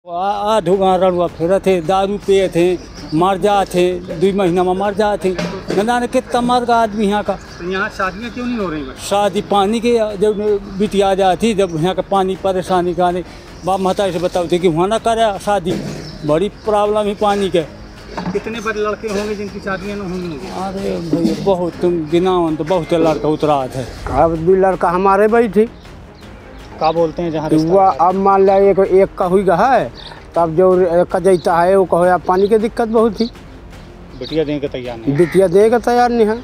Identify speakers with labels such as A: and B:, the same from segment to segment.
A: ढुगा रड़ुआ फिर थे, दारू पिए थे, मर जा थे, 2 महीना में मर जा थे। न जाने कितना मर का आदमी यहाँ का।
B: तो यहाँ शादियाँ क्यों नहीं हो रही?
A: शादी पानी के जब बिटिया जाती, जब यहाँ का पानी परेशानी का नहीं, बाप महतारी से बताते कि वहाँ ना करे शादी, बड़ी प्रॉब्लम है पानी के।
B: कितने बड़े लड़के होंगे जिनकी शादियाँ न होंगी?
A: अरे भैया बहुत, तुम गिनाओ तो बहुत लड़का उतरा थे।
C: अब 2 लड़का हमारे भाई थी।
B: क्या बोलते हैं जहाँ
C: हुआ? अब मान लिया एक का हुई है, तब जो कजैता है वो कहो यार पानी की दिक्कत बहुत थी।
B: बिटिया देने के तैयार नहीं?
C: बिटिया देने का तैयार नहीं है।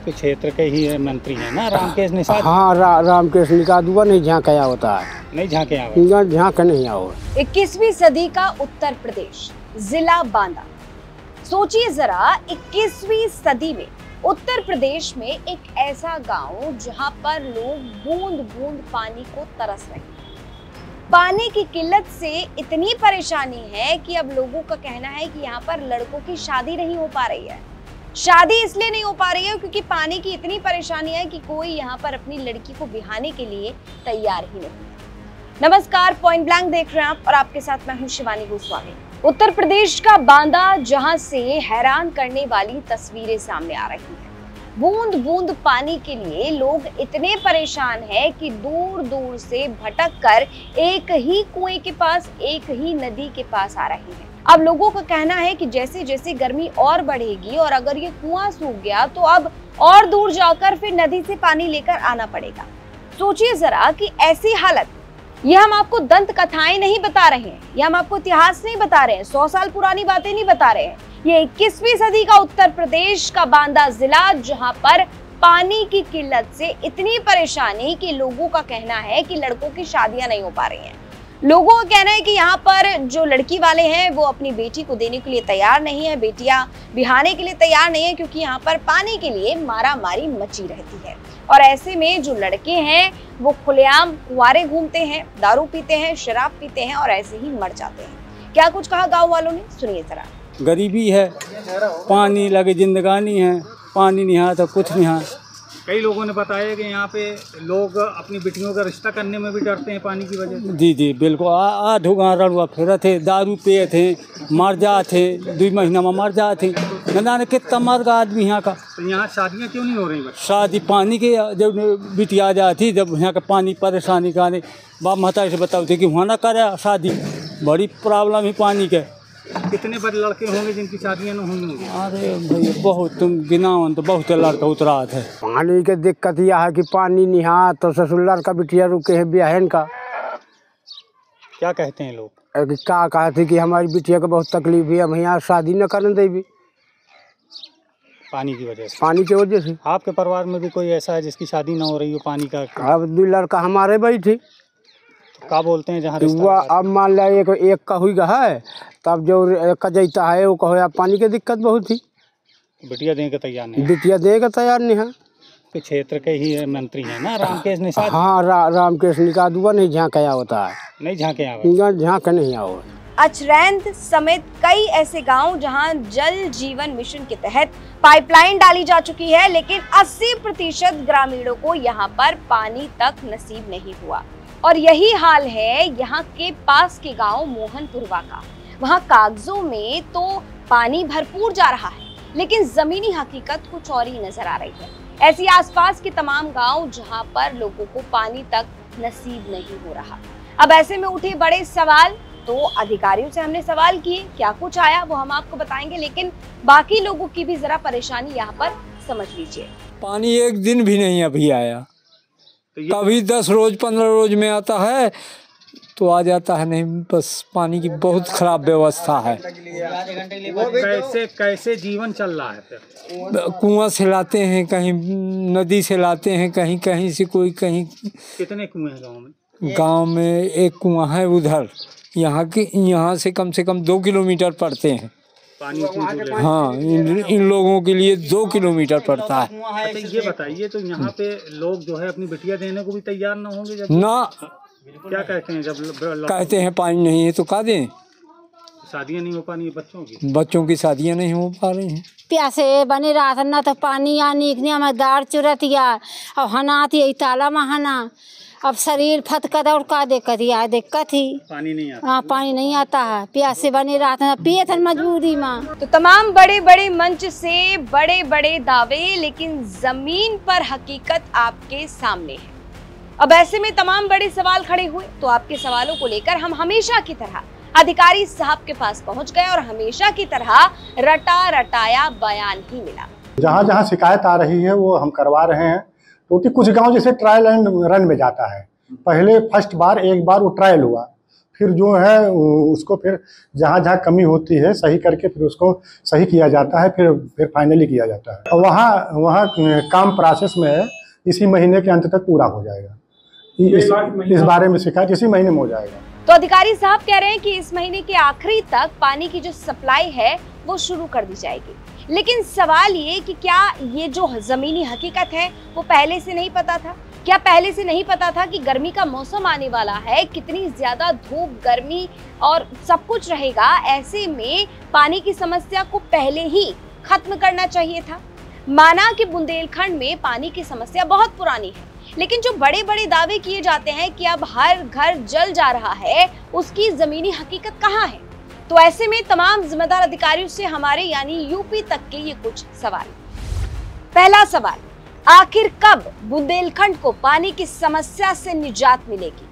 B: तो क्षेत्र के ही मंत्री हैं ना, रामकेश निषाद।
C: हाँ, रामकेश निषाद हुआ, नहीं झाँका होता है,
B: नहीं झाँके
C: झाँका नहीं आओ।
D: 21वीं सदी का उत्तर प्रदेश, जिला बांदा। सोचिए जरा, 21वीं सदी में उत्तर प्रदेश में एक ऐसा गांव जहां पर लोग बूंद बूंद पानी को तरस रहे हैं। पानी की किल्लत से इतनी परेशानी है कि अब लोगों का कहना है कि यहाँ पर लड़कों की शादी नहीं हो पा रही है। शादी इसलिए नहीं हो पा रही है क्योंकि पानी की इतनी परेशानी है कि कोई यहाँ पर अपनी लड़की को बिहाने के लिए तैयार ही नहीं है। नमस्कार, पॉइंट ब्लैंक देख रहे हैं आप और आपके साथ मैं हूँ शिवानी गोस्वामी। उत्तर प्रदेश का बांदा, जहां से हैरान करने वाली तस्वीरें सामने आ रही हैं। बूंद बूंद पानी के लिए लोग इतने परेशान हैं कि दूर दूर से भटक कर एक ही कुएं के पास, एक ही नदी के पास आ रहे हैं। अब लोगों का कहना है कि जैसे जैसे गर्मी और बढ़ेगी और अगर ये कुआं सूख गया तो अब और दूर जाकर फिर नदी से पानी लेकर आना पड़ेगा। सोचिए जरा कि ऐसी हालत, ये हम आपको दंत कथाएं नहीं बता रहे हैं, ये हम आपको इतिहास नहीं बता रहे हैं, 100 साल पुरानी बातें नहीं बता रहे हैं। ये 21वीं सदी का उत्तर प्रदेश का बांदा जिला, जहां पर पानी की किल्लत से इतनी परेशानी कि लोगों का कहना है कि लड़कों की शादियां नहीं हो पा रही हैं। लोगों का कहना है कि यहाँ पर जो लड़की वाले हैं वो अपनी बेटी को देने के लिए तैयार नहीं है, बेटियां बिहाने के लिए तैयार नहीं है, क्योंकि यहाँ पर पानी के लिए मारामारी मची रहती है। और ऐसे में जो लड़के हैं वो खुलेआम कुंवारे घूमते हैं, दारू पीते हैं, शराब पीते हैं और ऐसे ही मर जाते हैं। क्या कुछ कहा गांव वालों ने, सुनिए जरा।
A: गरीबी है, पानी लगे जिंदगानी है, पानी नहीं है तो कुछ नहीं है।
B: कई लोगों ने बताया कि यहाँ पे लोग अपनी बेटियों का रिश्ता करने में भी डरते हैं पानी की वजह से।
A: जी बिल्कुल। ढुगा रड़ुआ फिर थे, दारू पिए थे, मर जा थे, 2 महीना में मर जा थे। न जाने कितना मर का आदमी यहाँ का।
B: तो यहाँ शादियाँ क्यों नहीं हो रही?
A: शादी पानी के जब बिटिया जाती, जब यहाँ का पानी परेशानी का नहीं, बाप महतारी से बताते कि वहाँ ना करे शादी, बड़ी प्रॉब्लम है पानी के।
B: कितने बड़े लड़के होंगे जिनकी शादियाँ न होंगी?
A: अरे भैया बहुत, तुम गिनाओ तो बहुत लड़का उतरा थे।
C: पानी की दिक्कत यह है कि पानी नहीं है तो ससुर लड़का बिटिया रुके हैं ब्याहन का।
B: क्या कहते हैं लोग?
C: क्या कहते कि हमारी बिटिया को बहुत तकलीफ है, हम यहाँ शादी न करने देवी
B: पानी की वजह से।
C: पानी की वजह से।
B: आपके परिवार में भी कोई ऐसा है जिसकी शादी ना हो रही हो पानी का?
C: अब 2 लड़का हमारे भाई थी।
B: क्या बोलते हैं जहाँ
C: हुआ? अब मान लिया एक का हुई है, तब जो कजैता है वो कहो यार पानी की दिक्कत बहुत थी।
B: बिटिया देने के तैयार नहीं?
C: बिटिया देने का तैयार नहीं है।
B: तो क्षेत्र के ही मंत्री हैं ना, रामकेश निषाद।
C: हाँ, रामकेश निषाद हुआ, नहीं झाँका होता है,
B: नहीं
C: झाँका नहीं आओ।
D: अचरैंत समेत कई ऐसे गांव जहां जल जीवन मिशन के तहत पाइपलाइन डाली जा चुकी है, लेकिन 80% ग्रामीणों को यहां पर पानी तक नसीब नहीं हुआ। और यही हाल है यहाँ के पास के गांव मोहनपुरवा का। वहां कागजों में तो पानी भरपूर जा रहा है, लेकिन जमीनी हकीकत कुछ और ही नजर आ रही है। ऐसी आसपास के तमाम गांव जहां पर लोगों को पानी तक नसीब नहीं हो रहा। अब ऐसे में उठे बड़े सवाल, तो अधिकारियों से हमने सवाल किए, क्या कुछ आया वो हम आपको बताएंगे, लेकिन बाकी लोगों की भी जरा परेशानी यहाँ पर समझ लीजिए।
E: पानी एक दिन भी नहीं अभी आया, कभी 10 रोज 15 रोज में आता है तो आ जाता है, नहीं बस पानी की बहुत खराब व्यवस्था है।
B: कैसे जीवन चल रहा है?
E: कुआं से लाते हैं, कहीं नदी से लाते हैं, कहीं कहीं से कोई कहीं।
B: कितने कुएं हैं गाँव में?
E: गांव में एक कुआं है उधर, यहाँ से कम 2 किलोमीटर पड़ते हैं
B: पानी।
E: हाँ, इन लोगों के लिए 2 किलोमीटर पड़ता है।
B: अच्छा ये बताइए, तो यहाँ पे लोग जो है अपनी बिटिया देने को भी तैयार ना होंगे जब?
E: ना,
B: क्या कहते हैं जब
E: कहते हैं पानी नहीं है तो का दें?
B: शादियाँ नहीं हो पानी है
E: बच्चों की शादियाँ नहीं हो पा रही हैं।
F: प्यासे बने रहा न तो पानी आनी में दार चुरतिया और हनाती ताला में हना अब शरीर फटकत और का दिक्कत ही
B: पानी नहीं आता।
F: हाँ, पानी नहीं आता है, प्यासे बने रहते हैं, पिए थे मजबूरी में।
D: तो तमाम बड़े बड़े मंच से बड़े बड़े दावे, लेकिन जमीन पर हकीकत आपके सामने है। अब ऐसे में तमाम बड़े सवाल खड़े हुए, तो आपके सवालों को लेकर हम हमेशा की तरह अधिकारी साहब के पास पहुंच गए और हमेशा की तरह रटा रटाया बयान ही मिला।
G: जहाँ जहाँ शिकायत आ रही है वो हम करवा रहे हैं, क्योंकि कुछ गांव जैसे ट्रायल एंड रन में जाता है। पहले फर्स्ट बार एक बार वो ट्रायल हुआ, फिर जो है उसको फिर जहाँ जहाँ कमी होती है सही करके फिर उसको सही किया जाता है, फिर फाइनली किया जाता है। और वहाँ काम प्रोसेस में है, इसी महीने के अंत तक पूरा हो जाएगा। इस बारे में शिकायत इसी महीने में हो जाएगा।
D: तो अधिकारी साहब कह रहे हैं कि इस महीने के आखिरी तक पानी की जो सप्लाई है वो शुरू कर दी जाएगी। लेकिन सवाल ये कि क्या ये जो जमीनी हकीकत है वो पहले से नहीं पता था? क्या पहले से नहीं पता था कि गर्मी का मौसम आने वाला है, कितनी ज्यादा धूप, गर्मी और सब कुछ रहेगा? ऐसे में पानी की समस्या को पहले ही खत्म करना चाहिए था। माना कि बुंदेलखंड में पानी की समस्या बहुत पुरानी है, लेकिन जो बड़े बड़े दावे किए जाते हैं कि अब हर घर जल जा रहा है, उसकी जमीनी हकीकत कहाँ है? तो ऐसे में तमाम जिम्मेदार अधिकारियों से हमारे यानी यूपी तक के ये कुछ सवाल। पहला सवाल, आखिर कब बुंदेलखंड को पानी की समस्या से निजात मिलेगी?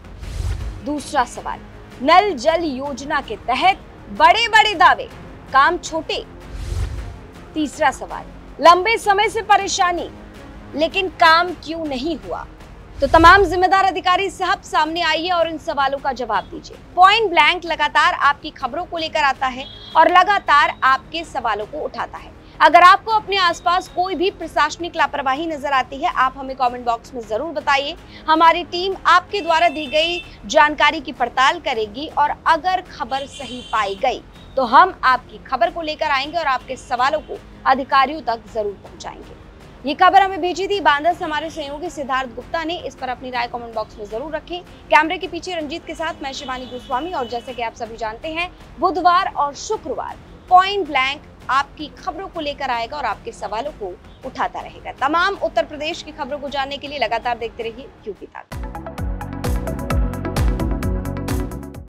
D: दूसरा सवाल, नल जल योजना के तहत बड़े बड़े दावे, काम छोटे। तीसरा सवाल, लंबे समय से परेशानी लेकिन काम क्यों नहीं हुआ? तो तमाम जिम्मेदार अधिकारी साहब सामने आइए और इन सवालों का जवाब दीजिए। पॉइंट ब्लैंक लगातार आपकी खबरों को लेकर आता है और लगातार आपके सवालों को उठाता है। अगर आपको अपने आसपास कोई भी प्रशासनिक लापरवाही नजर आती है, आप हमें कमेंट बॉक्स में जरूर बताइए। हमारी टीम आपके द्वारा दी गई जानकारी की पड़ताल करेगी और अगर खबर सही पाई गई तो हम आपकी खबर को लेकर आएंगे और आपके सवालों को अधिकारियों तक जरूर पहुंचाएंगे। ये खबर हमें भेजी थी बांदा से हमारे सहयोगी सिद्धार्थ गुप्ता ने। इस पर अपनी राय कमेंट बॉक्स में जरूर रखें। कैमरे के पीछे रंजीत के साथ मैं शिवानी गोस्वामी, और जैसे कि आप सभी जानते हैं, बुधवार और शुक्रवार पॉइंट ब्लैंक आपकी खबरों को लेकर आएगा और आपके सवालों को उठाता रहेगा। तमाम उत्तर प्रदेश की खबरों को जानने के लिए लगातार देखते रहिए यूपी तक।